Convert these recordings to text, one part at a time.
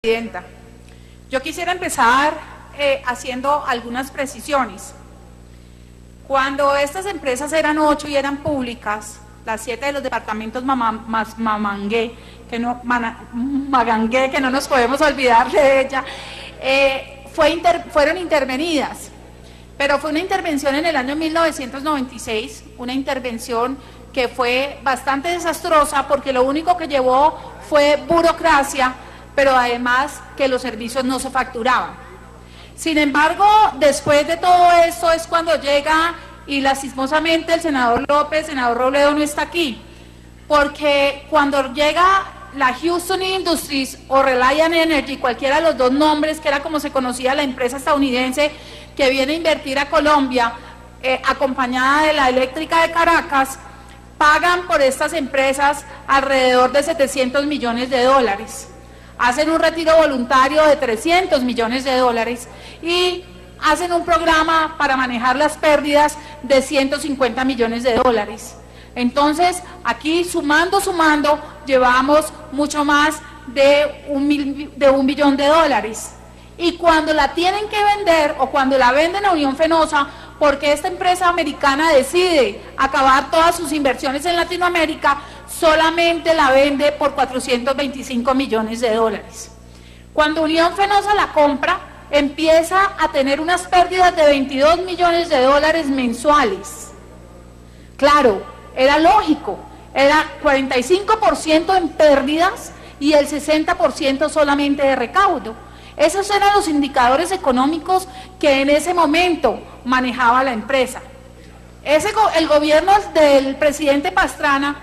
Presidenta, yo quisiera empezar haciendo algunas precisiones. Cuando estas empresas eran 8 y eran públicas, las 7 de los departamentos Magangué, que no nos podemos olvidar de ella, fueron intervenidas, pero fue una intervención en el año 1996, una intervención que fue bastante desastrosa porque lo único que llevó fue burocracia, pero además que los servicios no se facturaban. Sin embargo, después de todo esto es cuando llega, y lastimosamente el senador Robledo no está aquí, porque cuando llega la Houston Industries o Reliant Energy, cualquiera de los dos nombres, que era como se conocía la empresa estadounidense que viene a invertir a Colombia, acompañada de la eléctrica de Caracas, pagan por estas empresas alrededor de 700 millones de dólares. Hacen un retiro voluntario de 300 millones de dólares y hacen un programa para manejar las pérdidas de 150 millones de dólares. Entonces, aquí sumando, llevamos mucho más de un billón de dólares. Y cuando la tienen que vender o cuando la venden a Unión Fenosa, porque esta empresa americana decide acabar todas sus inversiones en Latinoamérica, solamente la vende por 425 millones de dólares. Cuando Unión Fenosa la compra, empieza a tener unas pérdidas de 22 millones de dólares mensuales. Claro, era lógico, era 45% en pérdidas y el 60% solamente de recaudo. Esos eran los indicadores económicos que en ese momento manejaba la empresa. El gobierno del presidente Pastrana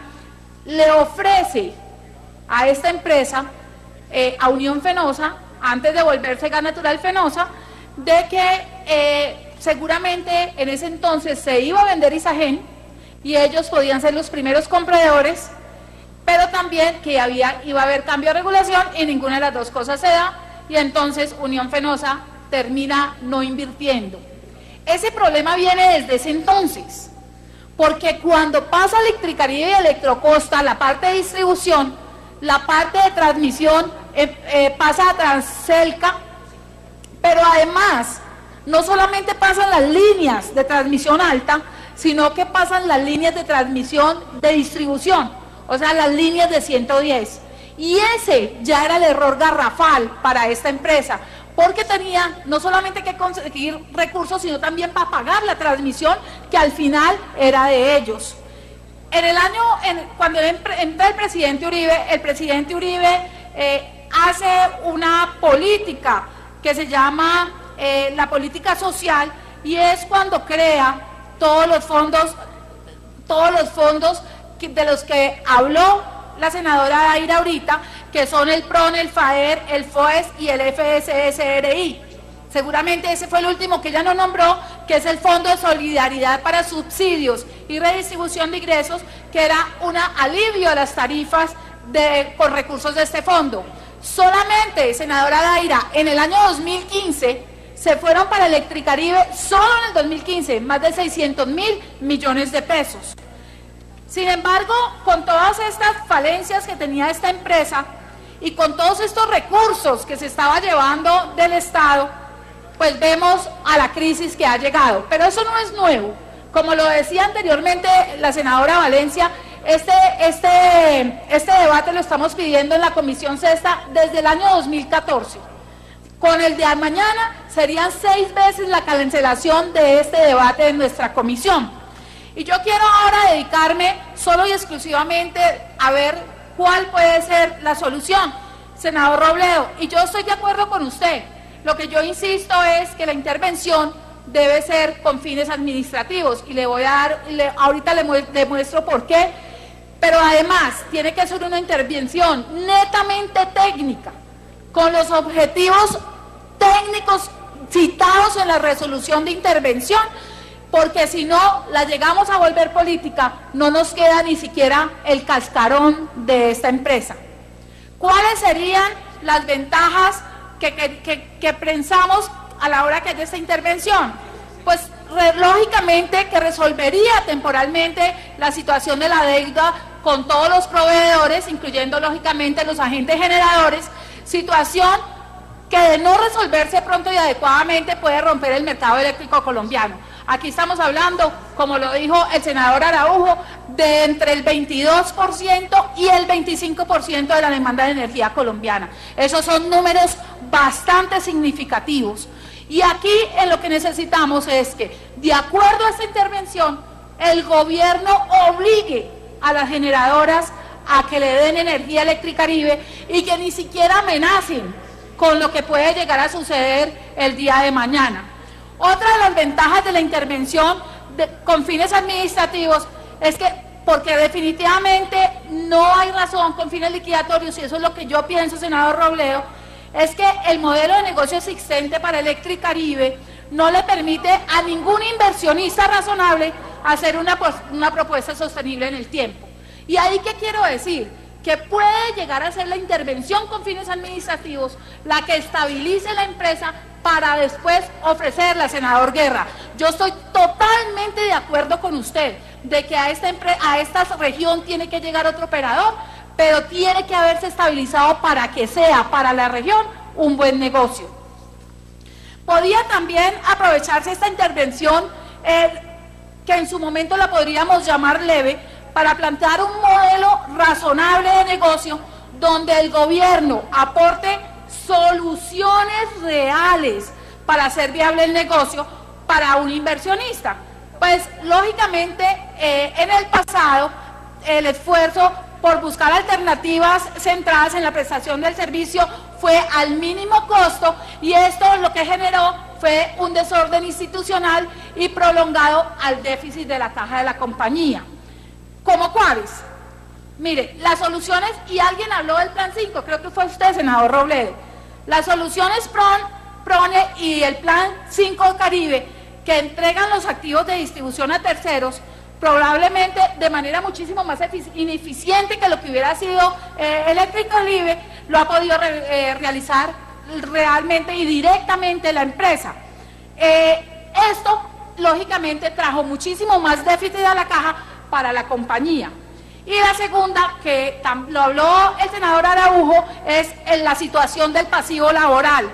le ofrece a esta empresa, a Unión Fenosa, antes de volverse Gas Natural Fenosa, de que seguramente en ese entonces se iba a vender Isagen y ellos podían ser los primeros compradores, pero también que iba a haber cambio de regulación y ninguna de las dos cosas se da, y entonces Unión Fenosa termina no invirtiendo. Ese problema viene desde ese entonces, porque cuando pasa Electricaribe y Electrocosta, la parte de distribución, la parte de transmisión pasa a Transcelca, pero además no solamente pasan las líneas de transmisión alta, sino que pasan las líneas de transmisión de distribución, o sea, las líneas de 110. Y ese ya era el error garrafal para esta empresa, porque tenía no solamente que conseguir recursos, sino también para pagar la transmisión, que al final era de ellos. Cuando entra el presidente Uribe hace una política que se llama la política social, y es cuando crea todos los fondos de los que habló la senadora Daira ahorita, que son el PRON, el FAER, el FOES y el FSSRI. Seguramente ese fue el último que ella no nombró, que es el Fondo de Solidaridad para Subsidios y Redistribución de Ingresos, que era un alivio a las tarifas con recursos de este fondo. Solamente, senadora Daira, en el año 2015 se fueron para Electricaribe, solo en el 2015, más de 600 mil millones de pesos. Sin embargo, con todas estas falencias que tenía esta empresa y con todos estos recursos que se estaba llevando del Estado, pues vemos a la crisis que ha llegado. Pero eso no es nuevo. Como lo decía anteriormente la senadora Valencia, este debate lo estamos pidiendo en la Comisión Sexta desde el año 2014. Con el de mañana serían 6 veces la cancelación de este debate en nuestra comisión. Y yo quiero ahora dedicarme solo y exclusivamente a ver cuál puede ser la solución, senador Robledo. Y yo estoy de acuerdo con usted. Lo que yo insisto es que la intervención debe ser con fines administrativos. Y ahorita le muestro por qué. Pero además tiene que ser una intervención netamente técnica, con los objetivos técnicos citados en la resolución de intervención, porque si no la llegamos a volver política, no nos queda ni siquiera el cascarón de esta empresa. ¿Cuáles serían las ventajas que pensamos a la hora que haya esta intervención? Pues lógicamente que resolvería temporalmente la situación de la deuda con todos los proveedores, incluyendo lógicamente los agentes generadores, situación que de no resolverse pronto y adecuadamente puede romper el mercado eléctrico colombiano. Aquí estamos hablando, como lo dijo el senador Araujo, de entre el 22% y el 25% de la demanda de energía colombiana. Esos son números bastante significativos. Y aquí en lo que necesitamos es que, de acuerdo a esta intervención, el gobierno obligue a las generadoras a que le den energía a Electricaribe y que ni siquiera amenacen con lo que puede llegar a suceder el día de mañana. Otra de las ventajas de la intervención con fines administrativos es que, porque definitivamente no hay razón con fines liquidatorios, y eso es lo que yo pienso, senador Robledo, es que el modelo de negocio existente para Electricaribe no le permite a ningún inversionista razonable hacer una propuesta sostenible en el tiempo. ¿Y ahí qué quiero decir? Que puede llegar a ser la intervención con fines administrativos la que estabilice la empresa para después ofrecerla, senador Guerra. Yo estoy totalmente de acuerdo con usted de que a esta región tiene que llegar otro operador, pero tiene que haberse estabilizado para que sea para la región un buen negocio. Podría también aprovecharse esta intervención, que en su momento la podríamos llamar leve, para plantear un modelo razonable de negocio donde el gobierno aporte soluciones reales para hacer viable el negocio para un inversionista. Pues lógicamente en el pasado el esfuerzo por buscar alternativas centradas en la prestación del servicio fue al mínimo costo, y esto lo que generó fue un desorden institucional y prolongado al déficit de la caja de la compañía. ¿Cómo cuáles? Mire, las soluciones, y alguien habló del Plan 5, creo que fue usted, senador Robledo. Las soluciones PRONE y el Plan 5 Caribe, que entregan los activos de distribución a terceros, probablemente de manera muchísimo más ineficiente que lo que hubiera sido Electricaribe, lo ha podido realizar realmente y directamente la empresa. Esto, lógicamente, trajo muchísimo más déficit a la caja para la compañía. Y la segunda, que lo habló el senador Araujo, es en la situación del pasivo laboral,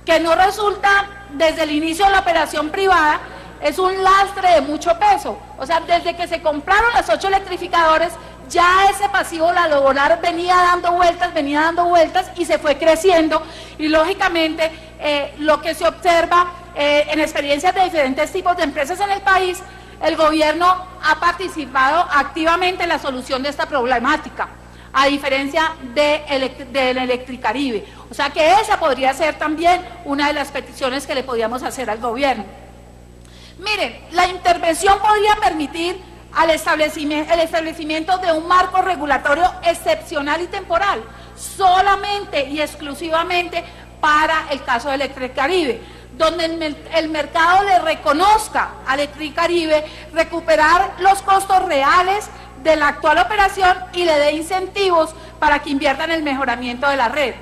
que no resulta desde el inicio de la operación privada, es un lastre de mucho peso. O sea, desde que se compraron las 8 electrificadores, ya ese pasivo laboral venía dando vueltas y se fue creciendo, y lógicamente lo que se observa en experiencias de diferentes tipos de empresas en el país, el gobierno ha participado activamente en la solución de esta problemática, a diferencia del Electricaribe. O sea que esa podría ser también una de las peticiones que le podíamos hacer al gobierno. Miren, la intervención podría permitir el establecimiento de un marco regulatorio excepcional y temporal, solamente y exclusivamente para el caso de Electricaribe, donde el mercado le reconozca a Electricaribe recuperar los costos reales de la actual operación y le dé incentivos para que invierta en el mejoramiento de la red.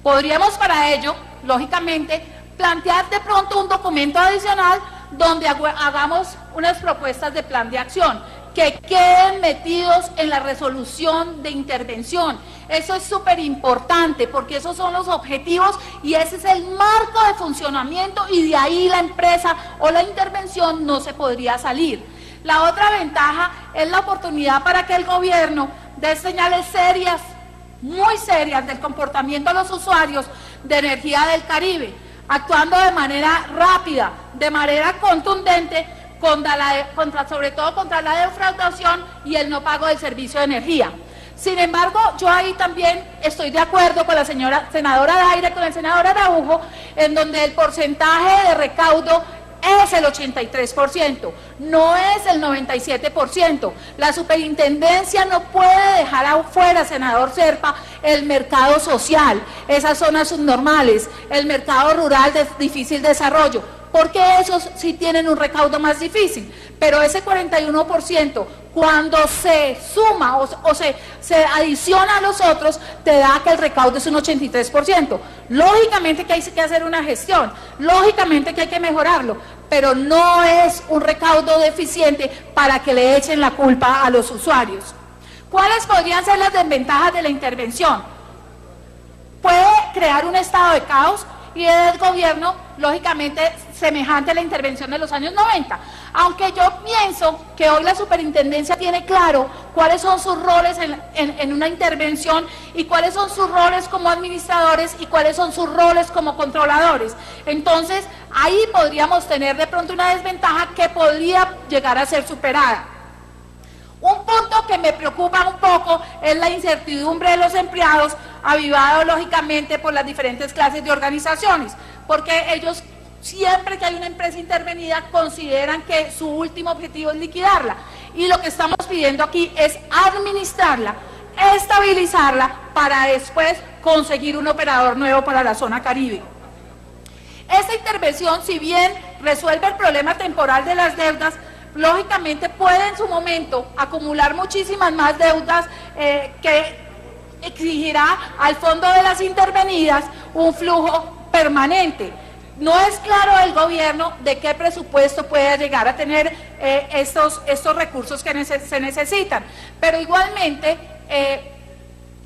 Podríamos para ello, lógicamente, plantear de pronto un documento adicional donde hagamos unas propuestas de plan de acción que queden metidos en la resolución de intervención. Eso es súper importante, porque esos son los objetivos y ese es el marco de funcionamiento, y de ahí la empresa o la intervención no se podría salir. La otra ventaja es la oportunidad para que el gobierno dé señales serias, muy serias, del comportamiento de los usuarios de energía del Caribe, actuando de manera rápida, de manera contundente, sobre todo contra la defraudación y el no pago del servicio de energía. Sin embargo, yo ahí también estoy de acuerdo con la senadora Daira, con el senador Araujo, en donde el porcentaje de recaudo es el 83%, no es el 97%. La superintendencia no puede dejar afuera, senador Serpa, el mercado social, esas zonas subnormales, el mercado rural de difícil desarrollo, porque esos sí tienen un recaudo más difícil, pero ese 41%, cuando se suma o se adiciona a los otros, te da que el recaudo es un 83%. Lógicamente que hay que hacer una gestión, lógicamente que hay que mejorarlo, pero no es un recaudo deficiente para que le echen la culpa a los usuarios. ¿Cuáles podrían ser las desventajas de la intervención? puede crear un estado de caos y de desgobierno, lógicamente, semejante a la intervención de los años 90. Aunque yo pienso que hoy la superintendencia tiene claro cuáles son sus roles en una intervención y cuáles son sus roles como administradores y cuáles son sus roles como controladores. Entonces, ahí podríamos tener de pronto una desventaja que podría llegar a ser superada. Un punto que me preocupa un poco es la incertidumbre de los empleados, avivado lógicamente por las diferentes clases de organizaciones, porque ellos siempre que hay una empresa intervenida consideran que su último objetivo es liquidarla, y lo que estamos pidiendo aquí es administrarla, estabilizarla para después conseguir un operador nuevo para la zona Caribe. Esta intervención, si bien resuelve el problema temporal de las deudas, lógicamente puede en su momento acumular muchísimas más deudas que exigirá al fondo de las intervenidas un flujo permanente. No es claro el gobierno de qué presupuesto puede llegar a tener estos recursos que se necesitan, pero igualmente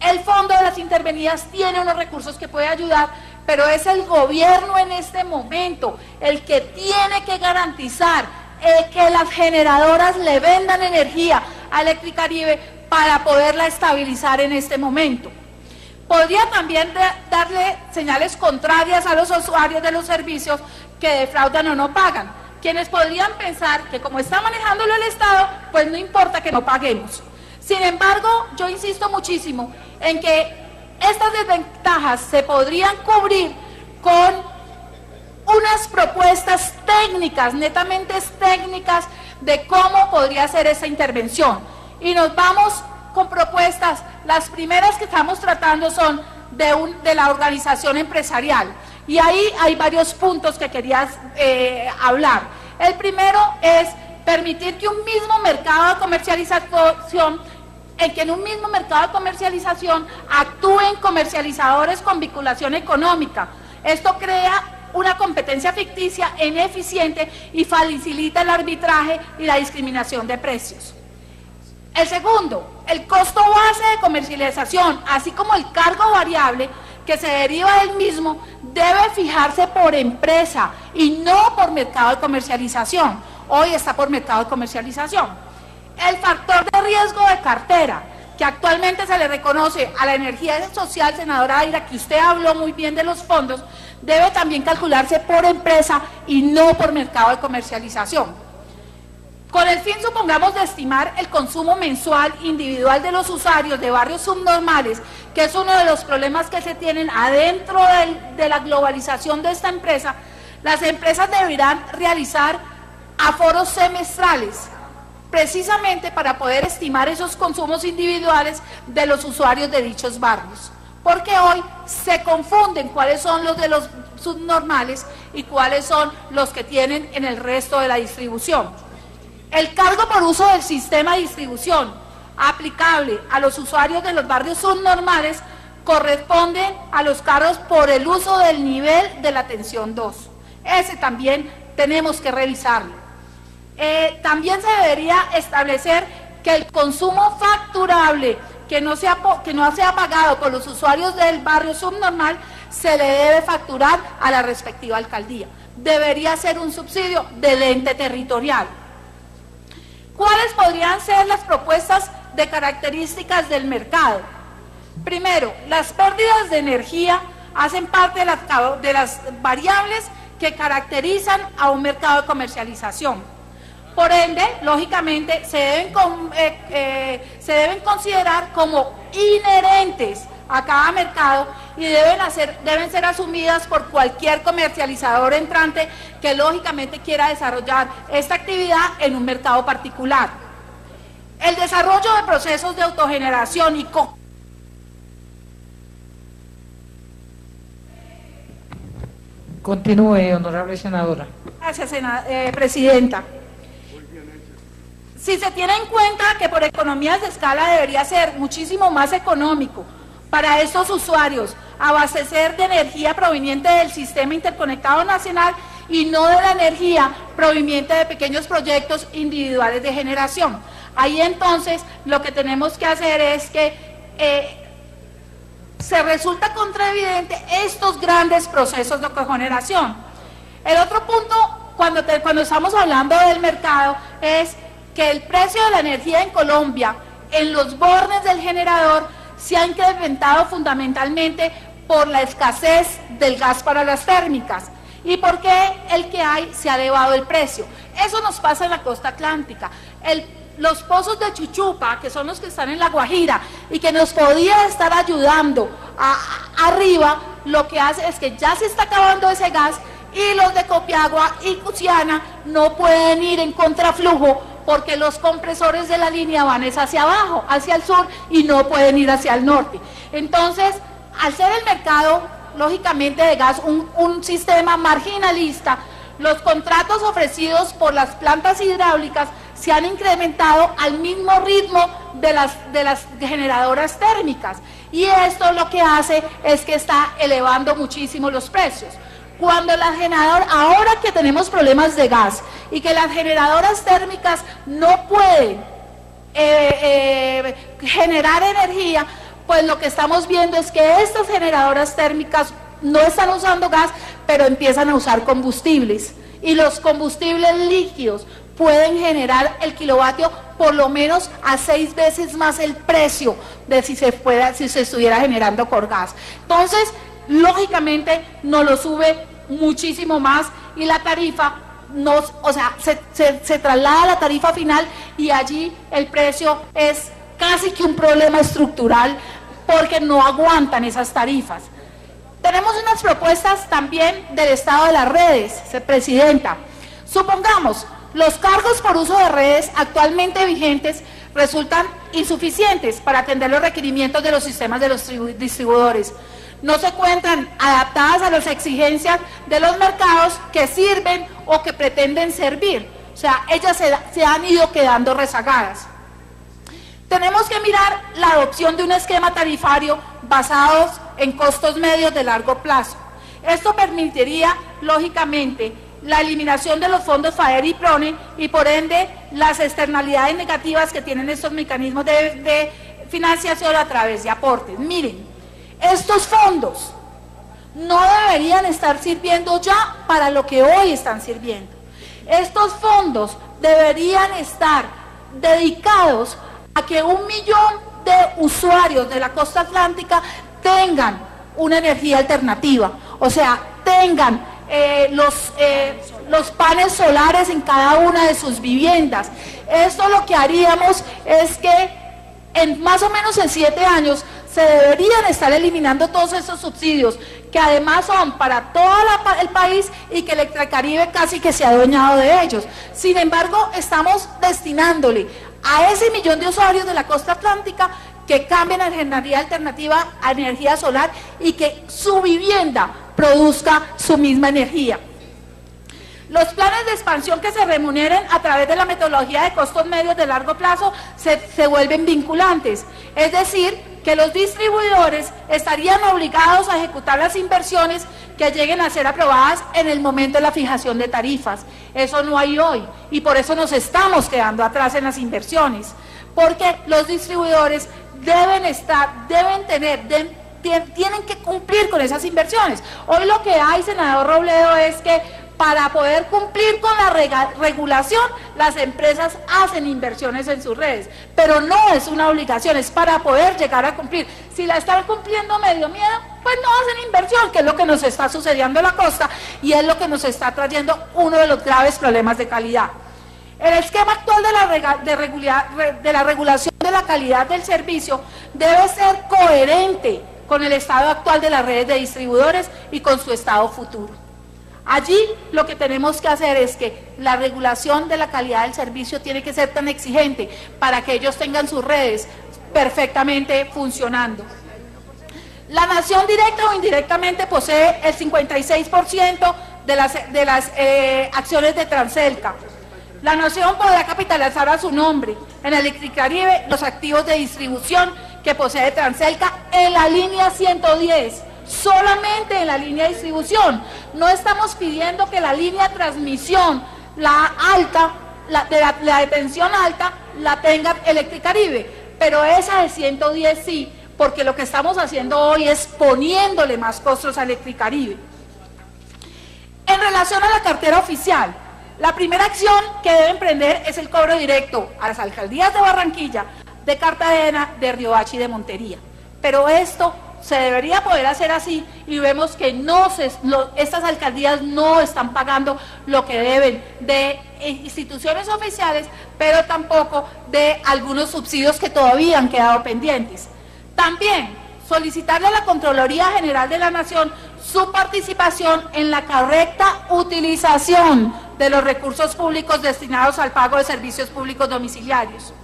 el fondo de las intervenidas tiene unos recursos que puede ayudar, pero es el gobierno en este momento el que tiene que garantizar que las generadoras le vendan energía a Electricaribe para poderla estabilizar en este momento. Podría también darle señales contrarias a los usuarios de los servicios que defraudan o no pagan, quienes podrían pensar que como está manejándolo el Estado, pues no importa que no paguemos. Sin embargo, yo insisto muchísimo en que estas desventajas se podrían cubrir con unas propuestas técnicas, netamente técnicas, de cómo podría ser esa intervención. Y nos vamos con propuestas. Las primeras que estamos tratando son de la organización empresarial. Y ahí hay varios puntos que quería hablar. El primero es permitir que un mismo mercado de comercialización, actúen comercializadores con vinculación económica. Esto crea una competencia ficticia e ineficiente y facilita el arbitraje y la discriminación de precios. El segundo, el costo base de comercialización, así como el cargo variable que se deriva del mismo, debe fijarse por empresa y no por mercado de comercialización. Hoy está por mercado de comercialización. El factor de riesgo de cartera, que actualmente se le reconoce a la energía social, senadora Aira, que usted habló muy bien de los fondos, debe también calcularse por empresa y no por mercado de comercialización. Con el fin, supongamos, de estimar el consumo mensual individual de los usuarios de barrios subnormales, que es uno de los problemas que se tienen adentro de la globalización de esta empresa, las empresas deberán realizar aforos semestrales, precisamente para poder estimar esos consumos individuales de los usuarios de dichos barrios. Porque hoy se confunden cuáles son los de los subnormales y cuáles son los que tienen en el resto de la distribución. El cargo por uso del sistema de distribución aplicable a los usuarios de los barrios subnormales corresponden a los cargos por el uso del nivel de la tensión 2. Ese también tenemos que revisarlo. También se debería establecer que el consumo facturable que no sea pagado por los usuarios del barrio subnormal se le debe facturar a la respectiva alcaldía. Debería ser un subsidio del ente territorial. ¿Cuáles podrían ser las propuestas de características del mercado? Primero, las pérdidas de energía hacen parte de las variables que caracterizan a un mercado de comercialización. Por ende, lógicamente, se deben considerar como inherentes a cada mercado y deben ser asumidas por cualquier comercializador entrante que lógicamente quiera desarrollar esta actividad en un mercado particular. El desarrollo de procesos de autogeneración y Continúe, honorable senadora. Gracias, presidenta. Si se tiene en cuenta que por economías de escala debería ser muchísimo más económico para estos usuarios abastecer de energía proveniente del sistema interconectado nacional y no de la energía proveniente de pequeños proyectos individuales de generación. Ahí entonces lo que tenemos que hacer es que se resulta contraevidente estos grandes procesos de cogeneración. El otro punto, cuando estamos hablando del mercado, es que el precio de la energía en Colombia, en los bornes del generador, se ha incrementado fundamentalmente por la escasez del gas para las térmicas y porque el que hay se ha elevado el precio. Eso nos pasa en la costa atlántica. Los pozos de Chuchupa, que son los que están en La Guajira y que nos podía estar ayudando arriba, lo que hace es que ya se está acabando ese gas y los de Copiagua y Cusiana no pueden ir en contraflujo porque los compresores de la línea van hacia abajo, hacia el sur, y no pueden ir hacia el norte. Entonces, al ser el mercado, lógicamente, de gas un sistema marginalista, los contratos ofrecidos por las plantas hidráulicas se han incrementado al mismo ritmo de las generadoras térmicas, y esto lo que hace es que está elevando muchísimo los precios. Cuando ahora que tenemos problemas de gas y que las generadoras térmicas no pueden generar energía, pues lo que estamos viendo es que estas generadoras térmicas no están usando gas, pero empiezan a usar combustibles, y los combustibles líquidos pueden generar el kilovatio por lo menos a 6 veces más el precio de si se estuviera generando con gas. Entonces, lógicamente nos lo sube muchísimo más, y la tarifa se traslada a la tarifa final, y allí el precio es casi que un problema estructural porque no aguantan esas tarifas. Tenemos unas propuestas también del estado de las redes, presidenta. Supongamos, los cargos por uso de redes actualmente vigentes resultan insuficientes para atender los requerimientos de los sistemas de los distribuidores. No se encuentran adaptadas a las exigencias de los mercados que sirven o que pretenden servir. O sea, ellas se han ido quedando rezagadas. Tenemos que mirar la adopción de un esquema tarifario basado en costos medios de largo plazo. Esto permitiría, lógicamente, la eliminación de los fondos FAER y PRONE y, por ende, las externalidades negativas que tienen estos mecanismos de financiación a través de aportes. Miren, estos fondos no deberían estar sirviendo ya para lo que hoy están sirviendo. Estos fondos deberían estar dedicados a que 1 millón de usuarios de la costa atlántica tengan una energía alternativa, o sea, tengan los paneles solares en cada una de sus viviendas. Esto lo que haríamos es que más o menos en 7 años se deberían estar eliminando todos esos subsidios, que además son para todo el país, y que Electricaribe casi que se ha adueñado de ellos. Sin embargo, estamos destinándole a ese 1 millón de usuarios de la costa atlántica que cambien a energía alternativa a energía solar, y que su vivienda produzca su misma energía. Los planes de expansión que se remuneren a través de la metodología de costos medios de largo plazo se vuelven vinculantes, es decir, que los distribuidores estarían obligados a ejecutar las inversiones que lleguen a ser aprobadas en el momento de la fijación de tarifas. Eso no hay hoy, y por eso nos estamos quedando atrás en las inversiones, porque los distribuidores tienen que cumplir con esas inversiones. Hoy lo que hay, senador Robledo, es que para poder cumplir con la regulación, las empresas hacen inversiones en sus redes, pero no es una obligación, es para poder llegar a cumplir. Si la están cumpliendo medio miedo, pues no hacen inversión, que es lo que nos está sucediendo en la costa, y es lo que nos está trayendo uno de los graves problemas de calidad. El esquema actual de la regulación de la calidad del servicio debe ser coherente con el estado actual de las redes de distribuidores y con su estado futuro. Allí lo que tenemos que hacer es que la regulación de la calidad del servicio tiene que ser tan exigente para que ellos tengan sus redes perfectamente funcionando. La nación directa o indirectamente posee el 56% de las acciones de Transelca. La nación podrá capitalizar a su nombre en Electricaribe los activos de distribución que posee Transelca en la línea 110. Solamente en la línea de distribución. No estamos pidiendo que la línea de transmisión, la de tensión alta, la tenga Electricaribe, pero esa de 110 sí, porque lo que estamos haciendo hoy es poniéndole más costos a Electricaribe. En relación a la cartera oficial, la primera acción que debe emprender es el cobro directo a las alcaldías de Barranquilla, de Cartagena, de Riohacha y de Montería. Pero esto se debería poder hacer así y vemos que estas alcaldías no están pagando lo que deben de instituciones oficiales, pero tampoco de algunos subsidios que todavía han quedado pendientes. También solicitarle a la Contraloría General de la Nación su participación en la correcta utilización de los recursos públicos destinados al pago de servicios públicos domiciliarios.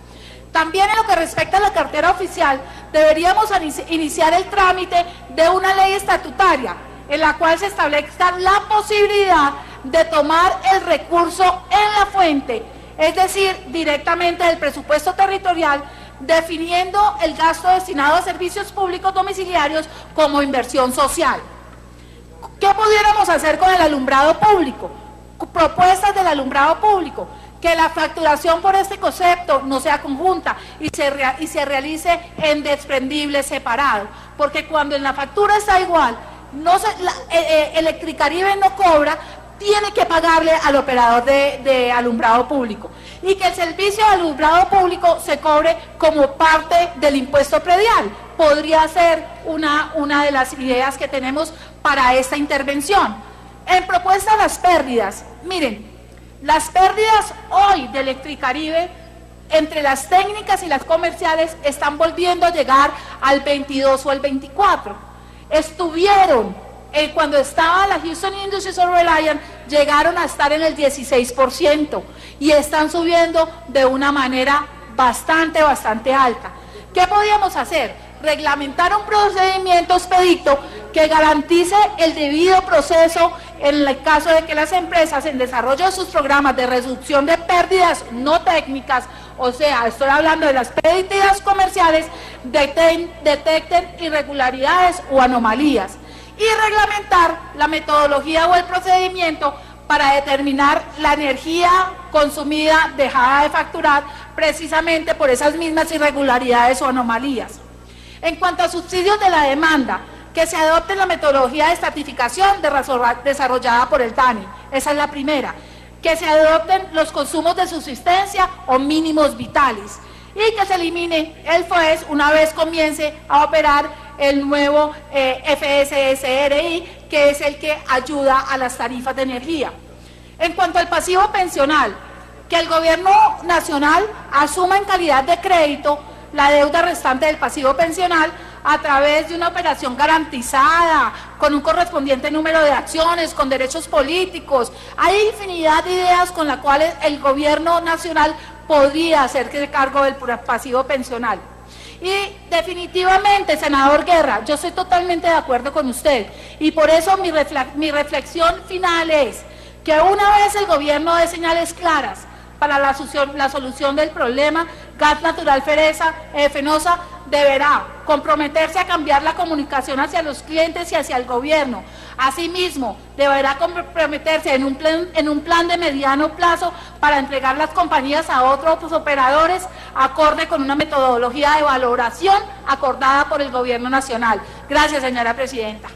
También en lo que respecta a la cartera oficial, deberíamos iniciar el trámite de una ley estatutaria en la cual se establezca la posibilidad de tomar el recurso en la fuente, es decir, directamente del presupuesto territorial, definiendo el gasto destinado a servicios públicos domiciliarios como inversión social. ¿Qué pudiéramos hacer con el alumbrado público? Propuestas del alumbrado público. Que la facturación por este concepto no sea conjunta y se realice en desprendible separado, porque cuando en la factura está igual, Electricaribe no cobra, tiene que pagarle al operador de alumbrado público, y que el servicio de alumbrado público se cobre como parte del impuesto predial. Podría ser una de las ideas que tenemos para esta intervención. En propuesta de las pérdidas, miren, las pérdidas hoy de Electricaribe, entre las técnicas y las comerciales, están volviendo a llegar al 22 o al 24. Estuvieron, cuando estaba la Houston Industries of Rhode Island, llegaron a estar en el 16% y están subiendo de una manera bastante alta. ¿Qué podíamos hacer? Reglamentar un procedimiento expedito que garantice el debido proceso en el caso de que las empresas en desarrollo de sus programas de reducción de pérdidas no técnicas, o sea, estoy hablando de las pérdidas comerciales, detecten irregularidades o anomalías, y reglamentar la metodología o el procedimiento para determinar la energía consumida dejada de facturar precisamente por esas mismas irregularidades o anomalías. En cuanto a subsidios de la demanda, que se adopte la metodología de estratificación desarrollada por el DANE, esa es la primera. Que se adopten los consumos de subsistencia o mínimos vitales y que se elimine el FOES una vez comience a operar el nuevo FSSRI, que es el que ayuda a las tarifas de energía. En cuanto al pasivo pensional, que el gobierno nacional asuma en calidad de crédito la deuda restante del pasivo pensional a través de una operación garantizada, con un correspondiente número de acciones, con derechos políticos. Hay infinidad de ideas con las cuales el gobierno nacional podría hacerse cargo del pasivo pensional. Y definitivamente, senador Guerra, yo estoy totalmente de acuerdo con usted, y por eso mi reflexión final es que una vez el gobierno dé señales claras para la solución del problema, Gas Natural Fenosa deberá comprometerse a cambiar la comunicación hacia los clientes y hacia el gobierno. Asimismo, deberá comprometerse en un plan de mediano plazo para entregar las compañías a otros operadores acorde con una metodología de valoración acordada por el gobierno nacional. Gracias, señora presidenta.